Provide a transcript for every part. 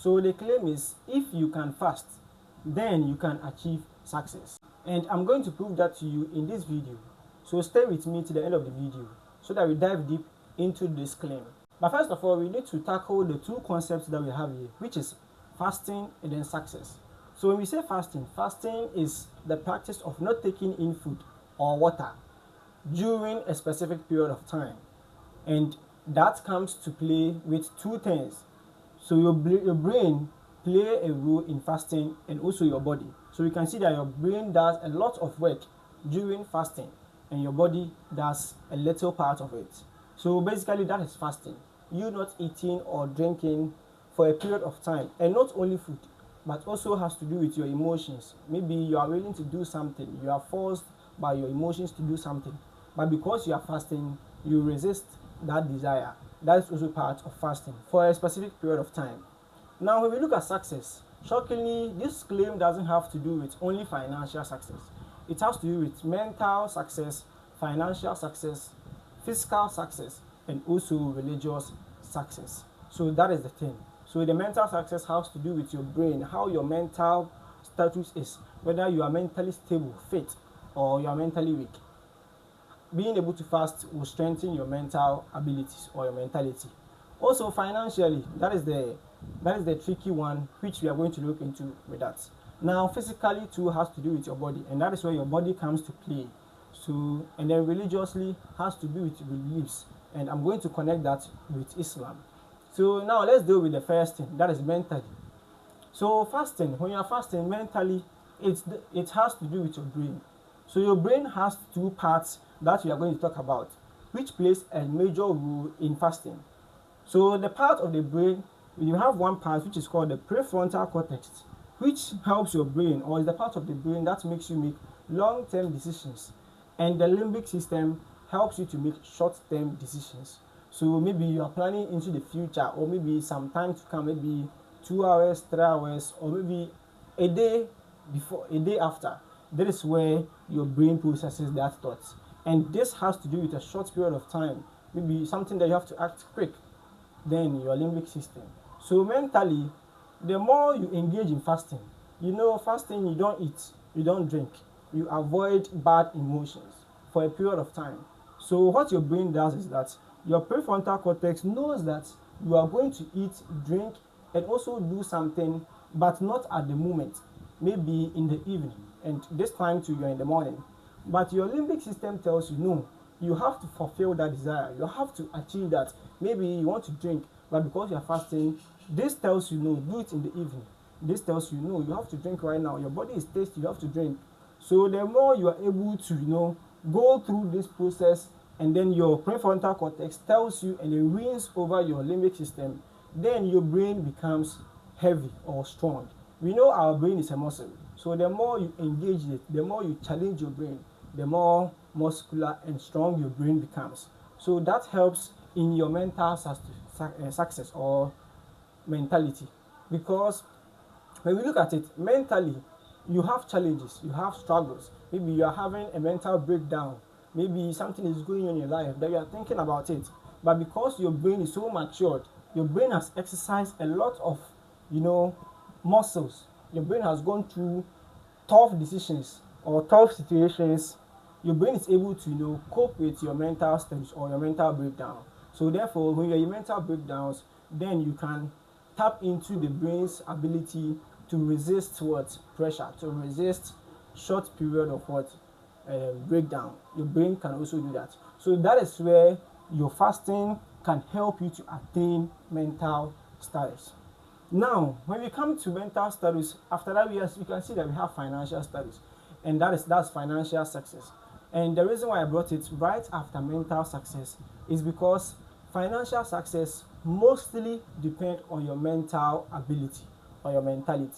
So the claim is, if you can fast, then you can achieve success. And I'm going to prove that to you in this video. So stay with me to the end of the video so that we dive deep into this claim. But first of all, we need to tackle the two concepts that we have here, which is fasting and then success. So when we say fasting, fasting is the practice of not taking in food or water during a specific period of time. And that comes to play with two things. So your brain play a role in fasting and also your body. So you can see that your brain does a lot of work during fasting and your body does a little part of it. So basically that is fasting. You not eating or drinking for a period of time, and not only food, but also has to do with your emotions. Maybe you are willing to do something, you are forced by your emotions to do something, but because you are fasting, you resist that desire. That is also part of fasting for a specific period of time. Now when we look at success, shockingly, this claim doesn't have to do with only financial success. It has to do with mental success, financial success, physical success, and also religious success. So that is the thing. So the mental success has to do with your brain, how your mental status is, whether you are mentally stable, fit, or you are mentally weak. Being able to fast will strengthen your mental abilities or your mentality. Also financially, that is the tricky one, which we are going to look into with that. Now physically too has to do with your body, and that is where your body comes to play. So, and then religiously has to do with beliefs, and I'm going to connect that with Islam. So now let's deal with the first thing, that is mentally. So fasting, when you are fasting mentally, it has to do with your brain. So your brain has two parts that we are going to talk about, which plays a major role in fasting. So the part of the brain, you have one part which is called the prefrontal cortex, which helps your brain, or is the part of the brain that makes you make long-term decisions. And the limbic system helps you to make short-term decisions. So maybe you are planning into the future, or maybe some time to come, maybe 2 hours, 3 hours, or maybe a day before, a day after. That is where your brain processes that thoughts. And this has to do with a short period of time, maybe something that you have to act quick, then your limbic system. So mentally, the more you engage in fasting, fasting, you don't eat, you don't drink, you avoid bad emotions for a period of time. So what your brain does is that your prefrontal cortex knows that you are going to eat, drink, and also do something, but not at the moment, maybe in the evening, and this time too, you're in the morning. But your limbic system tells you, no, you have to fulfill that desire, you have to achieve that. Maybe you want to drink, but because you're fasting, this tells you, no, do it in the evening. This tells you, no, you have to drink right now, your body is thirsty, you have to drink. So the more you are able to, go through this process, and then your prefrontal cortex tells you and it wins over your limbic system, then your brain becomes heavy or strong. We know our brain is a muscle. So the more you engage it, the more you challenge your brain, the more muscular and strong your brain becomes. So that helps in your mental success or mentality. Because when we look at it, mentally, you have challenges, you have struggles. Maybe you are having a mental breakdown. Maybe something is going on in your life that you are thinking about it. But because your brain is so matured, your brain has exercised a lot of, muscles. Your brain has gone through tough decisions or tough situations. Your brain is able to, cope with your mental status or your mental breakdown. So therefore, when you're in mental breakdowns, then you can tap into the brain's ability to resist pressure, to resist short period of breakdown. Your brain can also do that. So that is where your fasting can help you to attain mental status. Now, when we come to mental status, after that you can see that we have financial status, and that's financial success. And the reason why I brought it right after mental success is because financial success mostly depends on your mental ability or your mentality.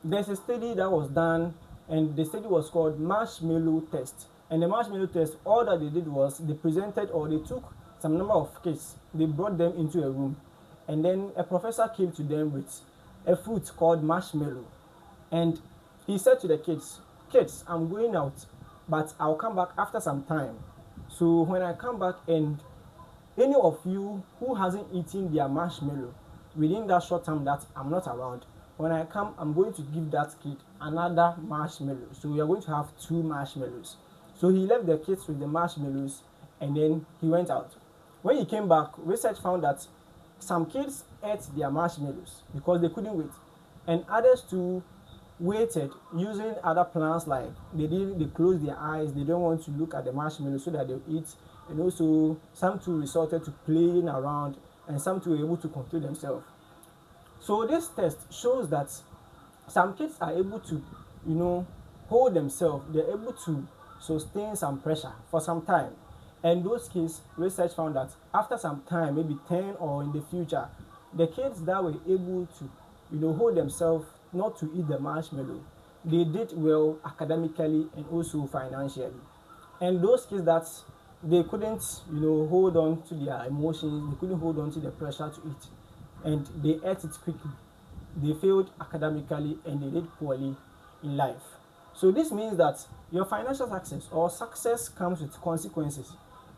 There's a study that was done, and the study was called marshmallow test. And the marshmallow test, all that they did was they took some number of kids, they brought them into a room, and then a professor came to them with a fruit called marshmallow, and he said to the kids, I'm going out, but I'll come back after some time. So when I come back, and any of you who hasn't eaten their marshmallow, within that short time that I'm not around, when I come, I'm going to give that kid another marshmallow. So we are going to have 2 marshmallows. So he left the kids with the marshmallows and then he went out. When he came back, research found that some kids ate their marshmallows because they couldn't wait, and others too waited using other plans, like they closed their eyes, they don't want to look at the marshmallow so that they'll eat. And also some too resorted to playing around, and some too were able to control themselves. So this test shows that some kids are able to, hold themselves, they're able to sustain some pressure for some time. And those kids, research found that after some time, maybe 10 or in the future, the kids that were able to, hold themselves not to eat the marshmallow, they did well academically and also financially. And those kids that they couldn't, hold on to their emotions, they couldn't hold on to the pressure to eat, and they ate it quickly, they failed academically and they did poorly in life. So this means that your financial success or success comes with consequences,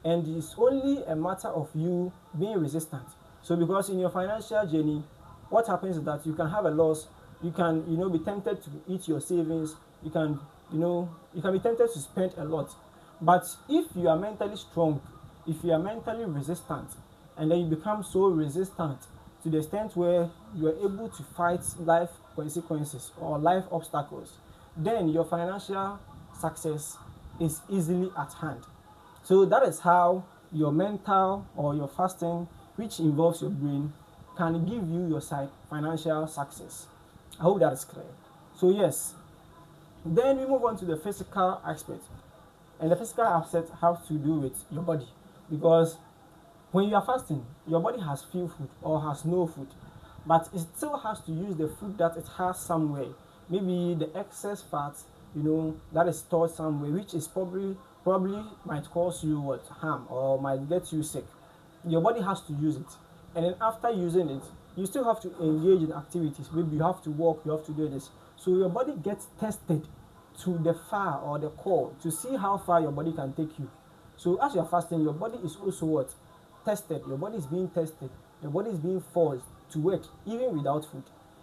and it's only a matter of you being resistant. So because in your financial journey, what happens is that you can have a loss, you can be tempted to eat your savings, you can be tempted to spend a lot. But if you are mentally strong, if you are mentally resistant, and then you become so resistant to the extent where you are able to fight life consequences or life obstacles, then your financial success is easily at hand. So that is how your mental or your fasting, which involves your brain, can give you your financial success. I hope that is clear. So yes, then we move on to the physical aspect. And the physical aspect has to do with your body, because when you are fasting, your body has few food or has no food, but it still has to use the food that it has somewhere. Maybe the excess fat, that is stored somewhere, which is probably might cause you harm or might get you sick. Your body has to use it, and then after using it, you still have to engage in activities. Maybe you have to walk, you have to do this. So your body gets tested to the far or the core to see how far your body can take you. So as you are fasting, your body is also tested. Your body is being tested. Your body is being forced to work even without food,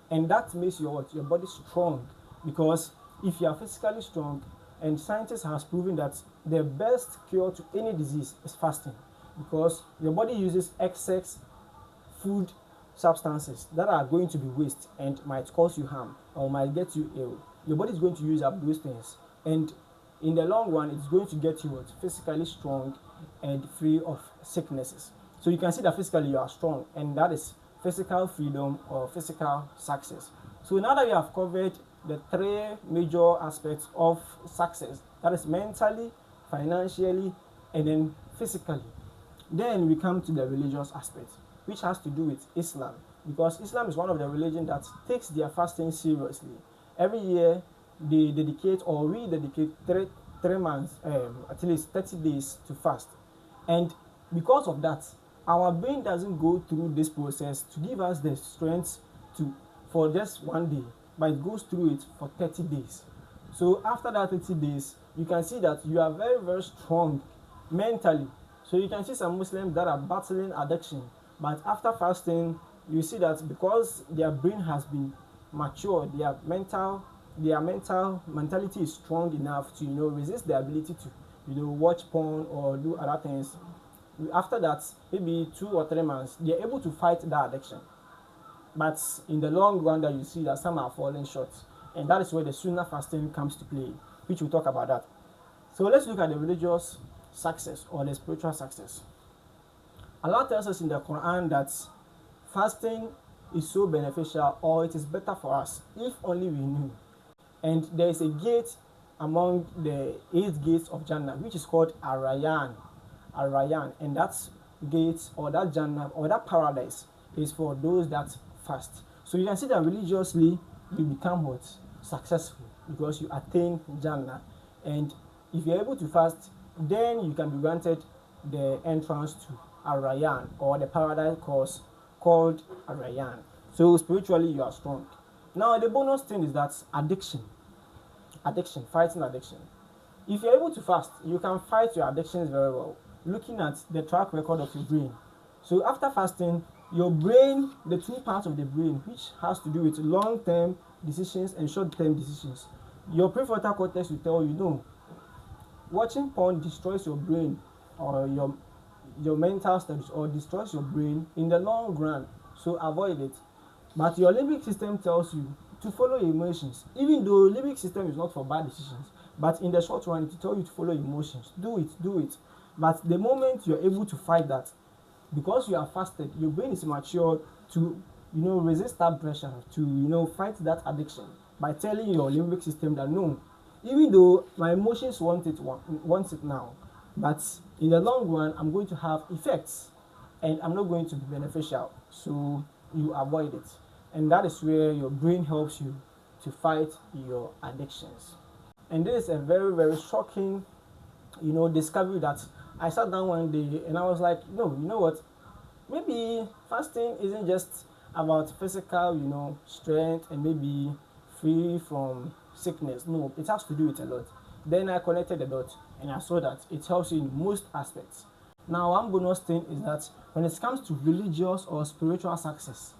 and that makes your body strong. Because if you are physically strong, and scientists have proven that the best cure to any disease is fasting, because your body uses excess food substances that are going to be waste and might cause you harm or might get you ill. Your body is going to use up those things, and in the long run, it's going to get you physically strong and free of sicknesses. So you can see that physically you are strong, and that is physical freedom or physical success. So now that we have covered the 3 major aspects of success, that is mentally, financially, and then physically, then we come to the religious aspect, which has to do with Islam, because Islam is one of the religions that takes their fasting seriously. Every year they dedicate, or we dedicate 3 months, at least 30 days to fast. And because of that, our brain doesn't go through this process to give us the strength for just one day, but it goes through it for 30 days. So after that 30 days, you can see that you are very, very strong mentally. So you can see some Muslims that are battling addiction, but after fasting, you see that because their brain has been matured, their mentality is strong enough to resist the ability to watch porn or do other things. After that, maybe 2 or 3 months, they are able to fight that addiction. But in the long run, that you see that some are falling short, and that is where the sunnah fasting comes to play, which we'll talk about that. So let's look at the religious success or the spiritual success. Allah tells us in the Quran that fasting is so beneficial, or it is better for us if only we knew. And there is a gate among the 8 gates of Jannah, which is called Ar-Rayyan, and that gate or that Jannah or that paradise is for those that fast. So you can see that religiously you become successful, because you attain Jannah, and if you're able to fast, then you can be granted the entrance to Ar-Rayyan, or the paradise course called Ar-Rayyan. So spiritually you are strong. Now the bonus thing is that fighting addiction. If you're able to fast, you can fight your addictions very well, looking at the track record of your brain. So after fasting, Your brain, the two parts of the brain which has to do with long-term decisions and short-term decisions. Your prefrontal cortex will tell you, no, watching porn destroys your brain or your mental status, or destroys your brain in the long run, so avoid it. But your limbic system tells you to follow your emotions, even though limbic system is not for bad decisions, but in the short run it will tell you to follow emotions. Do it. But the moment you're able to fight that, because you are fasted, your brain is mature to resist that pressure, to fight that addiction by telling your limbic system that no, even though my emotions want it now, but in the long run I'm going to have effects and I'm not going to be beneficial, so you avoid it. And that is where your brain helps you to fight your addictions. And this is a very, very shocking discovery that I sat down one day and I was like, no, you know what, maybe fasting isn't just about physical strength and maybe free from sickness. No, it has to do with a lot. Then I connected the dots and I saw that it helps you in most aspects. Now, one bonus thing is that when it comes to religious or spiritual success,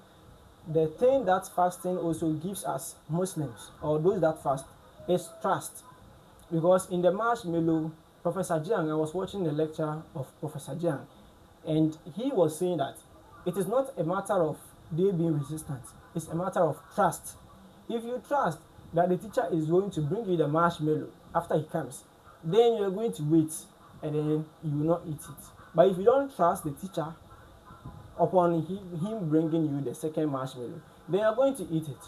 the thing that fasting also gives us Muslims or those that fast is trust. Because in the marshmallow, Professor Jiang, I was watching the lecture of Professor Jiang, and he was saying that it is not a matter of they being resistant, it's a matter of trust. If you trust that the teacher is going to bring you the marshmallow after he comes, then you're going to wait and then you will not eat it. But if you don't trust the teacher upon him bringing you the second marshmallow, then you're going to eat it.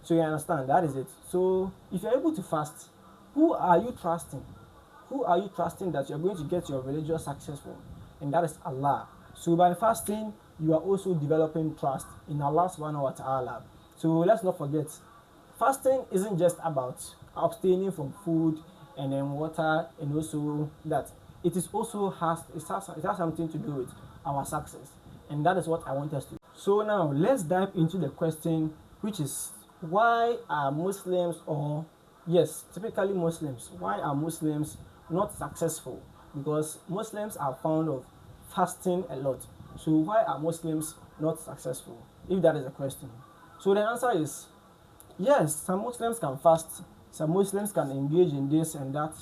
So you understand, that is it. So if you're able to fast, who are you trusting? Who are you trusting that you're going to get your religious success from? And that is Allah. So by fasting, you are also developing trust in Allah subhanahu wa ta'ala. So let's not forget, fasting isn't just about abstaining from food and then water, and also that it has something to do with our success. And that is what I want us to do. So now let's dive into the question, which is, why are Muslims, or yes, typically Muslims, why are Muslims not successful? Because Muslims are fond of fasting a lot. So why are Muslims not successful, if that is a question? So the answer is yes, some Muslims can fast, some Muslims can engage in this and that,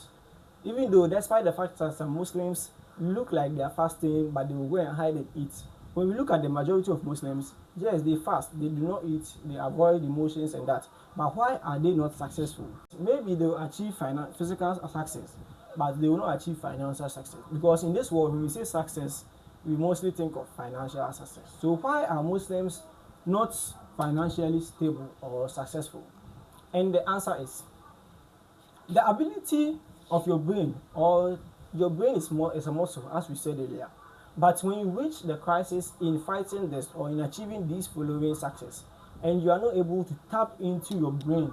even though despite the fact that some Muslims look like they are fasting but they will go and hide and eat. When we look at the majority of Muslims, yes, they fast, they do not eat, they avoid emotions and that. But why are they not successful? Maybe they will achieve physical success, but they will not achieve financial success. Because in this world, when we say success, we mostly think of financial success. So why are Muslims not financially stable or successful? And the answer is, the ability of your brain, or your brain is a muscle, as we said earlier. But when you reach the crisis in fighting this or in achieving these following success, and you are not able to tap into your brain,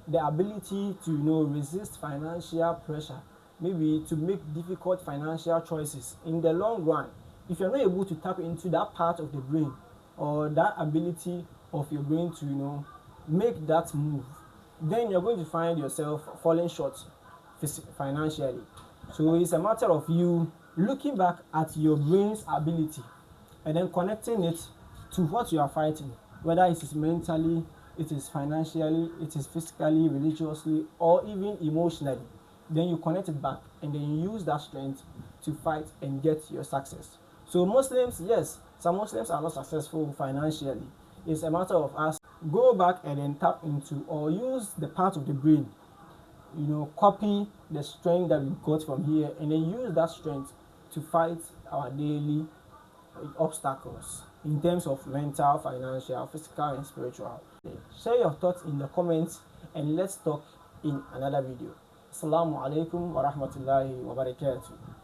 the ability to resist financial pressure, maybe to make difficult financial choices in the long run, if you're not able to tap into that part of the brain or that ability of your brain to make that move, then you're going to find yourself falling short financially. So it's a matter of you looking back at your brain's ability and then connecting it to what you are fighting, whether it is mentally, it is financially, it is physically, religiously, or even emotionally. Then you connect it back and then you use that strength to fight and get your success. So Muslims, yes, some Muslims are not successful financially. It's a matter of us go back and then tap into or use the part of the brain, copy the strength that we got from here and then use that strength to fight our daily obstacles in terms of mental, financial, physical, and spiritual. Share your thoughts in the comments and let's talk in another video. Assalamualaikum warahmatullahi wabarakatuh.